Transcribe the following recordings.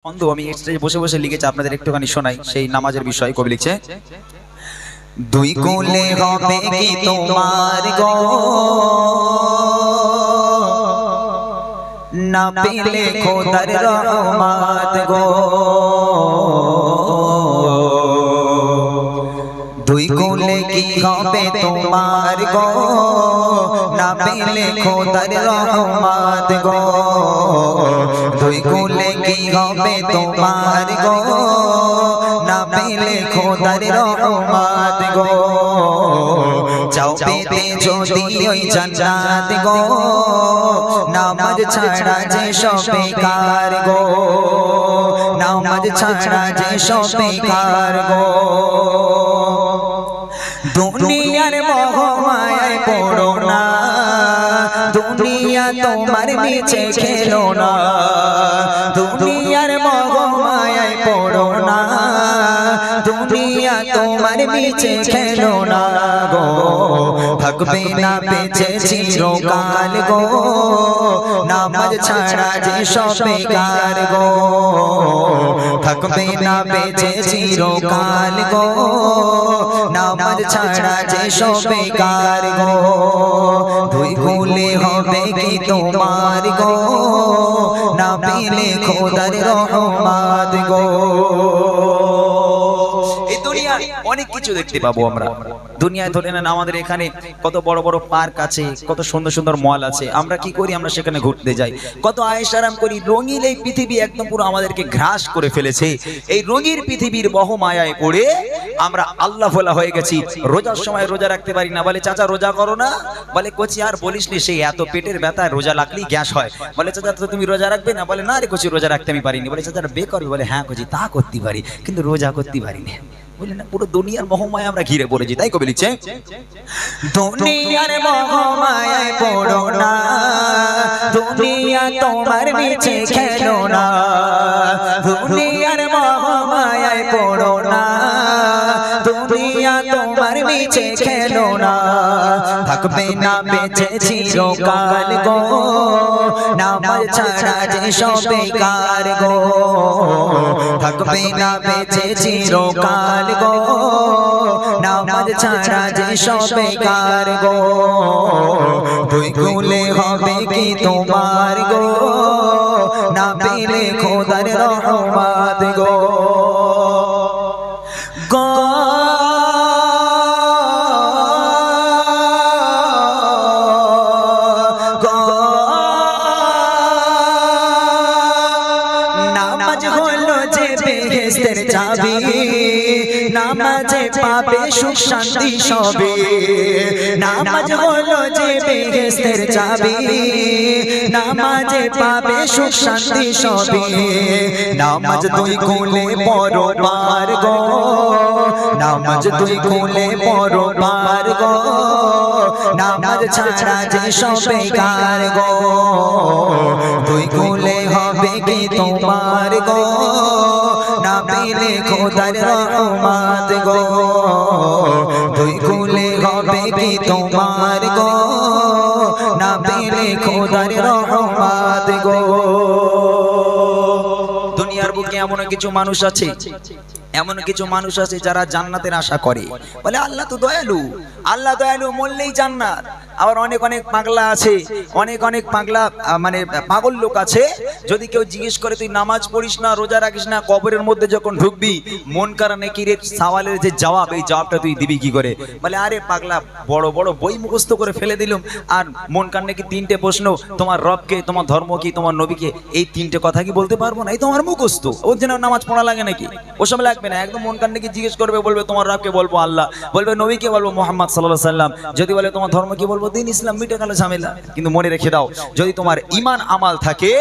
বন্ধু আমি স্টেজে বসে বসে লিখেছি আপনাদের একটুখানি শোনাই সেই নামাজের বিষয়ে। কবি লিখছে, দুই কোলে হবে কি তোমার গো, না পেলে খোদার রহমত গো। দুই কোলে কি হবে তোমার গো, না পেলে খোদার রহমত গো। দুই কোলে কি হবে তোমার গো, না পেলে খোদার রহমত গো। চাও পেতে যদি ওই জান্নাত গো, নামাজ ছাড়া যে সব বেকার গো, নামাজ ছাড়া যে সব বেকার গো। দুনিয়ার মোহ মায়ায় পড়ো না, দুনিয়া তোমার নিচে খেলো না। দুনিয়ার মোহ মায়ায় পড়ো না, দুনিয়া তোমার নিচে খেলো না গো। থাকবে না বেঁচে চিরকাল গো, নামাজ ছাড়া যে সব বেকার গো। থাকবে না বেঁচে চিরকাল গো, নামাজ ছাড়া যে সব বেকার গো। দুই কোলে হবে কি তোমার গো, না পেলে খোদার রহমত গো। এই দুনিয়ায় অনেক কিছু দেখতে পাবো আমরা। দুনিয়ায় ধরে নেন আমাদের এখানে কত বড় বড় পার্ক আছে, কত সুন্দর সুন্দর মল আছে। আমরা কি করি? আমরা সেখানে ঘুরতে যাই, কত আয়েশ আরাম করি। রঙিন এই পৃথিবী একদম পুরো আমাদেরকে গ্রাস করে ফেলেছে। এই রঙিন পৃথিবীর বহমায়ায় পড়ে আমরা আল্লাহ ভোলা হয়ে গেছি। রোজার সময় রোজা রাখতে পারি না, বলে চাচা রোজা করো না। বলে কচি আর বলিস নি, সেই এত পেটের ব্যথায় রোজা রাখলেই গ্যাস হয়। বলে চাচা তো তুমি রোজা রাখবে না? বলে না রে কচি রোজা রাখতে আমি পারিনি। বলে চাচা বে করবে? বলে হ্যাঁ কচি তা করতে পারি, কিন্তু রোজা করতে পারি না। বলে না, পুরো দুনিয়ার মোহমায় আমরা ঘিরে পড়েছি। তাই কবি লিখছে, দুনিয়ার মোহমায় পড়ো না, দুনিয়া তোমার নিচে খেলো না। দুনিয়ার মোহমায় পড়ো না, দুনিয়া তোমার নিচে খেলো না। থাকবে না বেঁচে চিরকাল গো, নামাজ ছাড়া যে সব বেকার গো। থাকবে না বেঁচে চিরকাল গো, নামাজ ছাড়া যে সব বেকার গো। দুই কোলে হবে কি তোমার গো, না পেলে খোদার রহমত গো। নামাজ হলো যে বেহেশতের চাবি, নামাজে পাবে সুখ শান্তি সবে। নামাজ হলো যে বেহেশতের চাবি, নামাজে পাবে সুখ শান্তি সবে। নামাজ দুই কোলে পড়ো পার গো, নামাজ দুই কোলে পড়ো পার গো। নামাজ ছাড়া যে সব বেকার গো। দুই কোলে হবে কি তোমার গো, না পেলে খোদার রহমত গো। দুই কোলে হবে কি তোমার গো, না পেলে খোদার রহমত গো। দুনিয়ার বুকে এমন কিছু মানুষ আছে, এমন কিছু মানুষ আছে যারা জান্নাতের আশা করে। বলে আল্লাহ তো দয়ালু, আল্লাহ দয়ালু, মরলেই জান্নাত। আবার অনেক অনেক পাগলা আছে, অনেক অনেক পাগলা মানে পাগল লোক আছে। যদি কেউ জিজ্ঞেস করে তুই নামাজ পড়িস না, রোজা রাখিস না, কবরের মধ্যে যখন ঢুকবি মন কারা নেকিরের সওয়ালের যে জবাব, এই জবাবটা তুই দিবি কি করে? বলে আরে পাগলা, বড় বড় বই মুখস্থ করে ফেলে দিলাম, আর মন কার নাকি তিনটে প্রশ্ন, তোমার রবকে, তোমার ধর্ম কি, তোমার নবীকে, এই তিনটে কথা কি বলতে পারবো না? এই তোমার মুখস্থ, ওর জন্য নামাজ পড়া লাগে নাকি? ওসব লাগবে না। একদম মন কান নাকি জিজ্ঞেস করবে, বলবে তোমার রবকে, বলবো আল্লাহ, বলবে নবীকে, বলবো মুহাম্মদ সাল্লাল্লাহু আলাইহি ওয়াসাল্লাম। যদি বলে তোমার ধর্ম কি, বলবো দিন ইসলাম, মিটে গেল ঝামেলা। কিন্তু মনে রেখে দাও, যদি তোমার ঈমান আমাল থাকে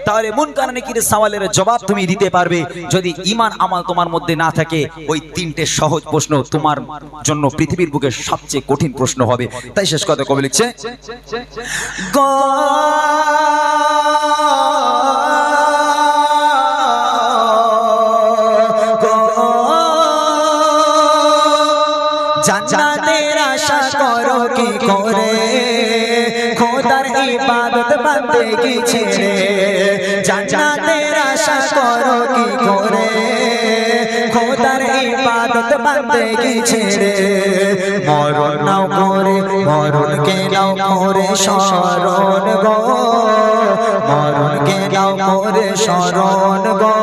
তাহলে মুনকার নাকিরের সওয়ালের জবাব তুমি দিতে পারবে। যদি ঈমান আমাল তোমার মধ্যে না থাকে, ওই তিনটে সহজ প্রশ্ন তোমার জন্য পৃথিবীর বুকে সবচেয়ে কঠিন প্রশ্ন হবে। তাই শেষ কথা কবি লিখছে, জান্নাতের আশা করো কি করে, খোদার ইবাদত বান্দেগি ছেড়ে। জান্নাতের আশা করো খোদার ইবাদত বান্দেগি ছেড়ে মরণ নাও করে মরণকে নাও করে শরণ গো মরণকে নাও করে শরণ গো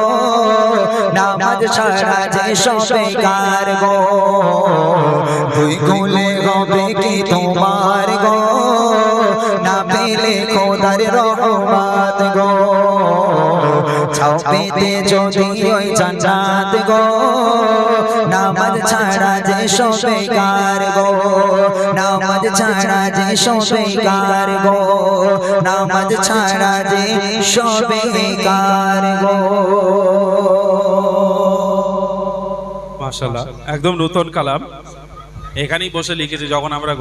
নামাজ ছাড়া যে সব বেকার গো দুই কুলে হবে কি তোমার গো না পেলে খোদার রহমত গো ছাও পেতে যদি ওই জান্নাত গো নামাজ ছাড়া যে সব বেকার গো নামাজ ছাড়া যে সব বেকার গো নামাজ ছাড়া যে সব বেকার গো। মাশাআল্লাহ, একদম নতুন কালাম। এখানেই বসে লিখেছে যখন আমরা